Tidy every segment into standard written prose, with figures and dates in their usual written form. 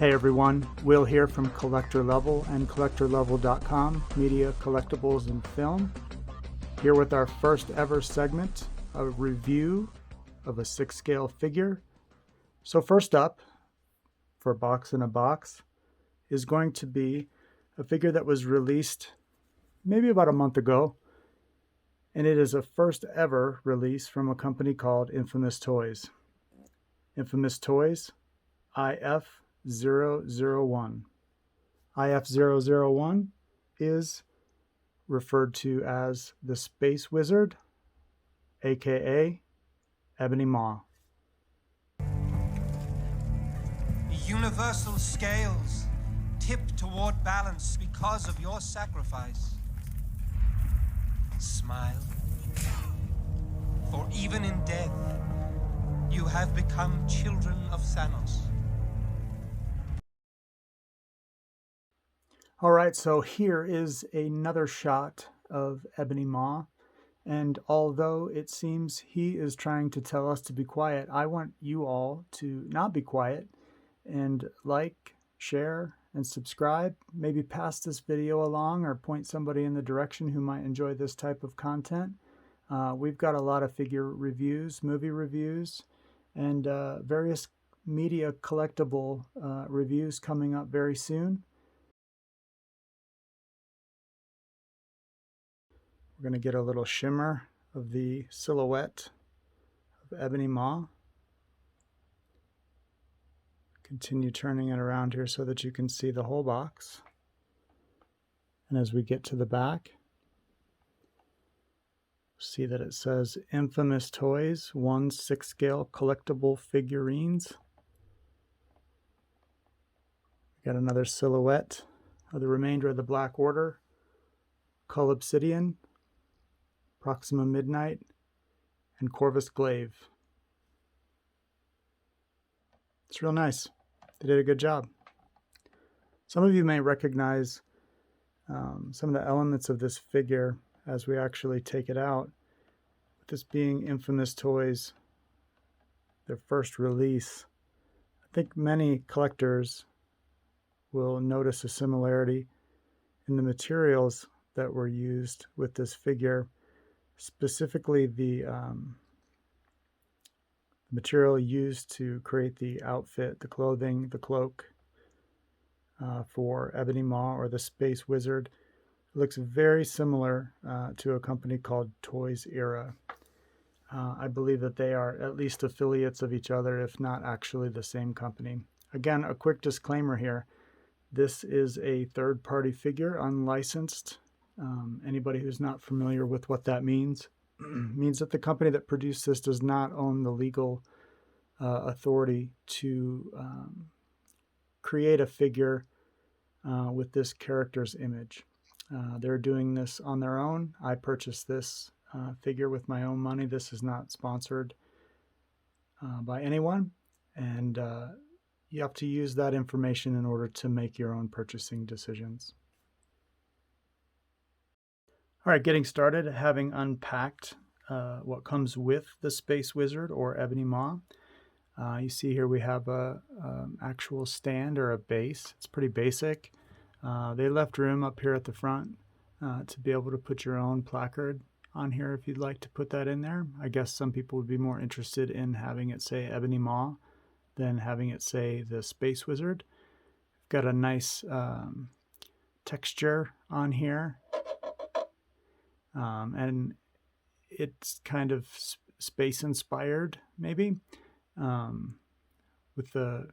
Hey everyone, Will here from Collector Level and CollectorLevel.com, media, collectibles, and film. Here with our first ever segment, a review of a 6-scale figure. So first up, for Box in a Box, is going to be a figure that was released maybe about a month ago. And it is a first ever release from a company called Infamous Toys. Infamous Toys, AF001. AF001 is referred to as the Space Wizard, a.k.a Ebony Maw. Universal scales tip toward balance because of your sacrifice. Smile, for even in death, you have become children of Thanos. All right, so here is another shot of Ebony Maw, and although it seems he is trying to tell us to be quiet, I want you all to not be quiet and like, share, and subscribe. Maybe pass this video along or point somebody in the direction who might enjoy this type of content. We've got a lot of figure reviews, movie reviews, and various media collectible reviews coming up very soon. We're going to get a little shimmer of the silhouette of Ebony Maw. Continue turning it around here so that you can see the whole box. And as we get to the back, see that it says Infamous Toys 1 6-scale collectible figurines. We got another silhouette of the remainder of the Black Order, Cull Obsidian, Proxima Midnight, and Corvus Glaive. It's real nice. They did a good job. Some of you may recognize some of the elements of this figure as we actually take it out. With this being Infamous Toys, their first release, I think many collectors will notice a similarity in the materials that were used with this figure, specifically the material used to create the outfit, the clothing, the cloak for Ebony Maw or the Space Wizard. It looks very similar to a company called Toys Era. I believe that they are at least affiliates of each other, if not actually the same company. Again, a quick disclaimer here. This is a third-party figure, unlicensed. Anybody who's not familiar with what that means, means that the company that produced this does not own the legal authority to create a figure with this character's image. They're doing this on their own. I purchased this figure with my own money. This is not sponsored by anyone, and you have to use that information in order to make your own purchasing decisions. All right, getting started, having unpacked what comes with the Space Wizard or Ebony Maw. You see here we have a actual stand or a base. It's pretty basic. They left room up here at the front to be able to put your own placard on here if you'd like to put that in there. I guess some people would be more interested in having it say Ebony Maw than having it say the Space Wizard. Got a nice texture on here. And it's kind of space inspired, maybe, with a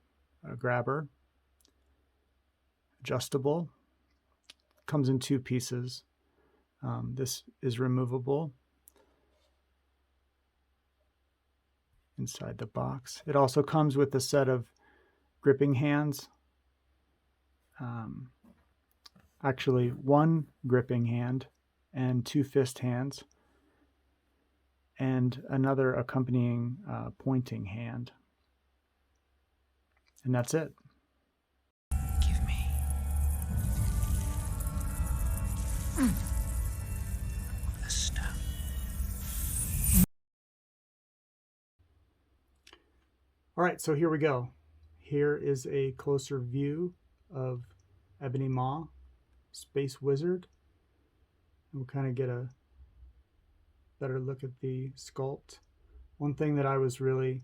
grabber, adjustable, comes in 2 pieces. This is removable inside the box. It also comes with a set of gripping hands, actually 1 gripping hand and 2 fist hands, and another accompanying pointing hand. And that's it. Give me. The stone. All right, so here we go. Here is a closer view of Ebony Maw, Space Wizard. We'll kind of get a better look at the sculpt. One thing that I was really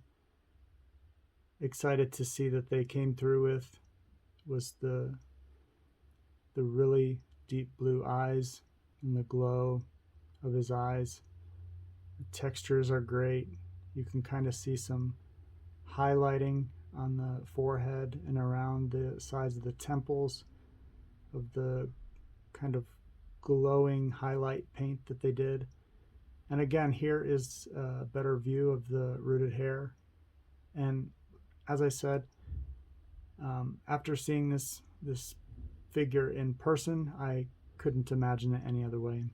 excited to see that they came through with was the really deep blue eyes and the glow of his eyes. The textures are great. You can kind of see some highlighting on the forehead and around the sides of the temples of the kind of glowing highlight paint that they did. And again, here is a better view of the rooted hair. And as I said, after seeing this figure in person, I couldn't imagine it any other way.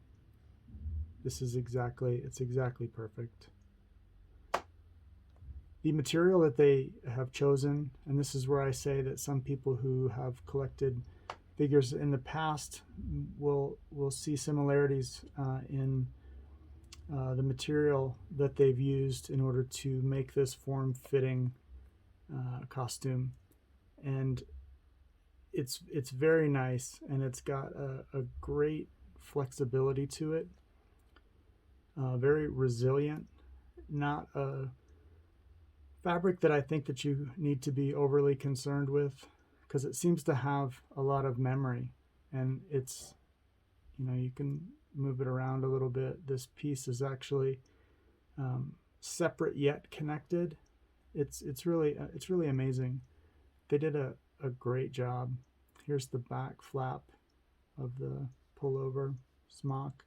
It's exactly perfect. The material that they have chosen, and this is where I say that some people who have collected figures in the past will see similarities in the material that they've used in order to make this form-fitting costume. And it's very nice, and it's got a great flexibility to it, very resilient, not a fabric that I think that you need to be overly concerned with, because it seems to have a lot of memory, and it's, you can move it around a little bit. This piece is actually separate yet connected. It's really amazing. They did a great job. Here's the back flap of the pullover smock.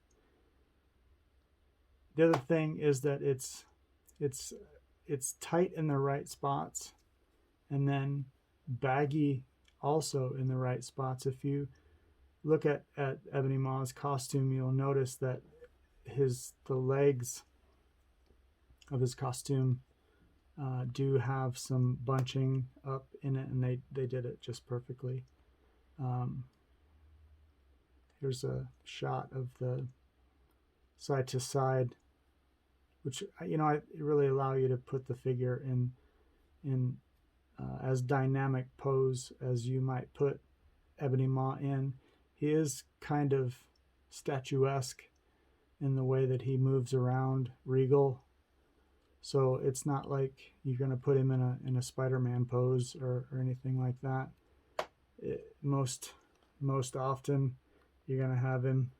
The other thing is that it's tight in the right spots, and then baggy also in the right spots. If you look at Ebony Maw's costume, you'll notice that the legs of his costume do have some bunching up in it, and they did it just perfectly. Here's a shot of the side to side, which it really allow you to put the figure in as dynamic pose as you might put Ebony Maw in. He is kind of statuesque in the way that he moves around, regal. So it's not like you're going to put him in a Spider-Man pose or anything like that. Most often you're going to have him,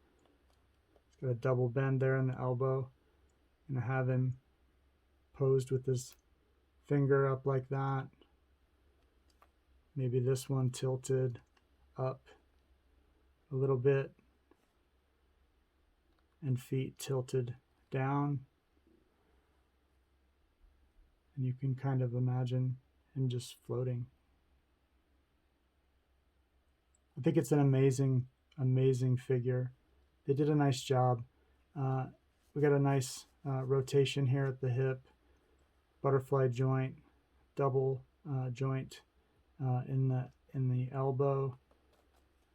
he's got a double bend there in the elbow, and have him posed with his finger up like that. Maybe this one tilted up a little bit, and feet tilted down. And you can kind of imagine him just floating. I think it's an amazing figure. They did a nice job. We got a nice rotation here at the hip, butterfly joint, double joint in the elbow.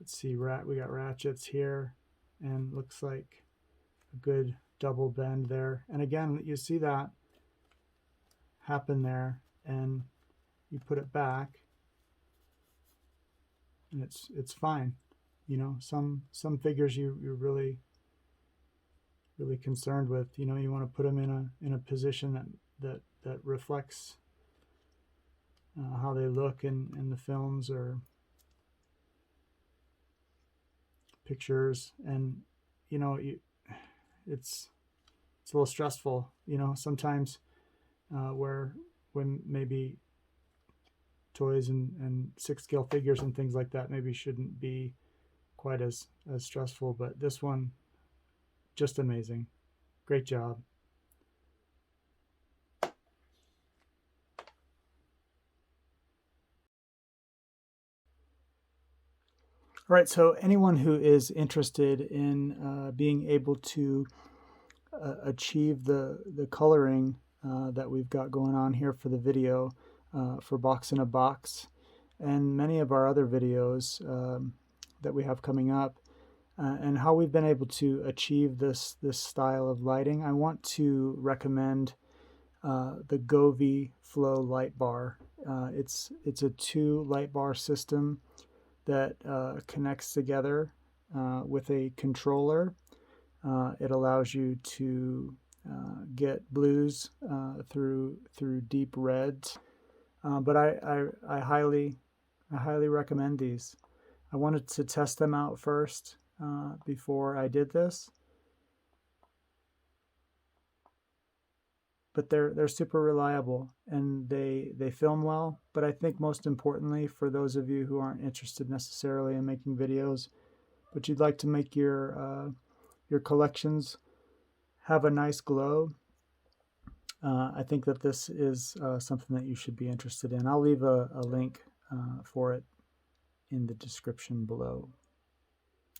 Let's see, we got ratchets here, and looks like a good double bend there. And again, you see that happen there, and you put it back, and it's fine. Some figures you're really concerned with. You want to put them in a position that reflects how they look in the films or pictures, and it's a little stressful. Sometimes when maybe toys and 6-scale figures and things like that maybe shouldn't be quite as stressful, but this one, just amazing. Great job. All right, so anyone who is interested in being able to achieve the coloring that we've got going on here for the video for Box in a Box, and many of our other videos that we have coming up, and how we've been able to achieve this style of lighting, I want to recommend the Govee Lightbar. It's a 2 light bar system that connects together with a controller. It allows you to get blues through deep reds, but I highly recommend these. I wanted to test them out first before I did this, but they're super reliable and they film well. But I think most importantly, for those of you who aren't interested necessarily in making videos, but you'd like to make your collections have a nice glow, I think that this is something that you should be interested in. I'll leave a link for it in the description below.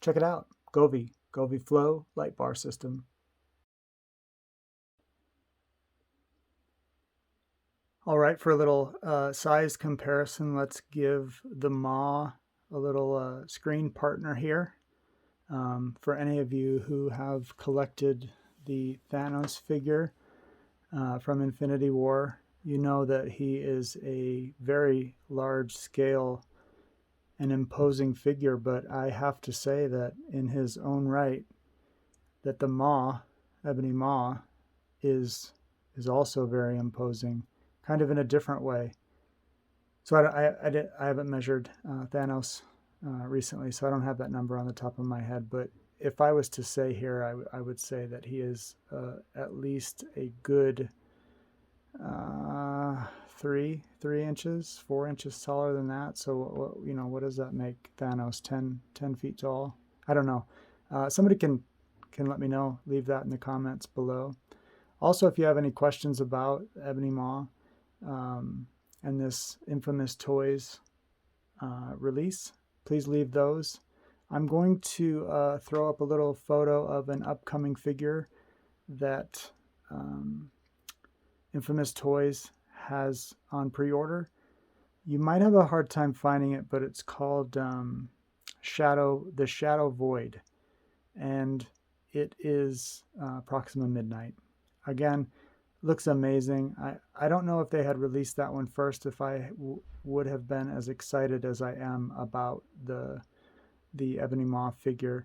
Check it out. Govee Flow Light Bar System. All right, for a little size comparison, let's give the Maw a little screen partner here. For any of you who have collected the Thanos figure from Infinity War, you know that he is a very large scale and imposing figure, but I have to say that in his own right, that the Maw, Ebony Maw, is also very imposing, kind of in a different way. So I haven't measured Thanos recently, so I don't have that number on the top of my head, but if I was to say here, I would say that he is at least a good 3 inches, 4 inches taller than that. So, you know, what does that make Thanos? 10 feet tall? I don't know. Somebody can let me know. Leave that in the comments below. Also, if you have any questions about Ebony Maw and this Infamous Toys release, please leave those. I'm going to throw up a little photo of an upcoming figure that Infamous Toys has on pre-order. You might have a hard time finding it, but it's called the Shadow Void, and it is Proxima Midnight. Again, looks amazing. I don't know if they had released that one first, if I would have been as excited as I am about the Ebony Maw figure.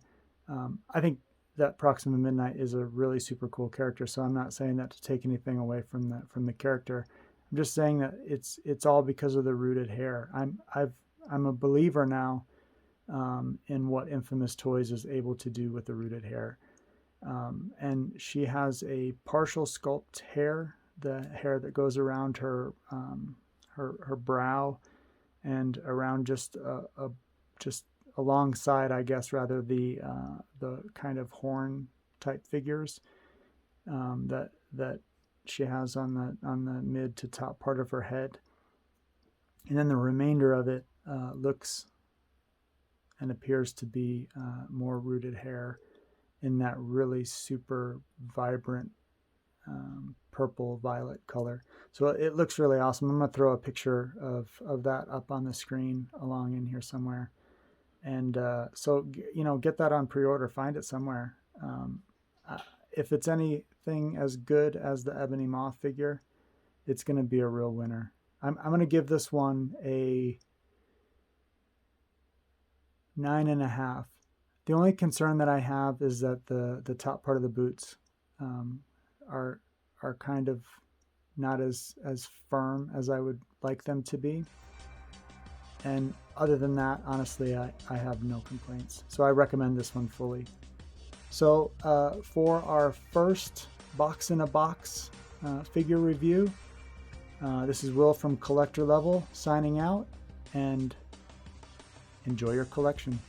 I think that Proxima Midnight is a really super cool character, so I'm not saying that to take anything away from the character. I'm just saying that it's all because of the rooted hair. I'm a believer now in what Infamous Toys is able to do with the rooted hair. And she has a partial sculpt hair, the hair that goes around her her brow and around just alongside, I guess, rather the kind of horn type figures that she has on the mid to top part of her head, and then the remainder of it looks and appears to be more rooted hair in that really super vibrant purple violet color. So it looks really awesome. I'm gonna throw a picture of that up on the screen along in here somewhere. And so, you know, get that on pre-order, find it somewhere. If it's anything as good as the Ebony Maw figure, it's going to be a real winner. I'm going to give this one a 9.5. The only concern that I have is that the top part of the boots are kind of not as firm as I would like them to be. And other than that, honestly, I have no complaints. So I recommend this one fully. So for our first box in a box figure review, this is Will from Collector Level signing out, and enjoy your collection.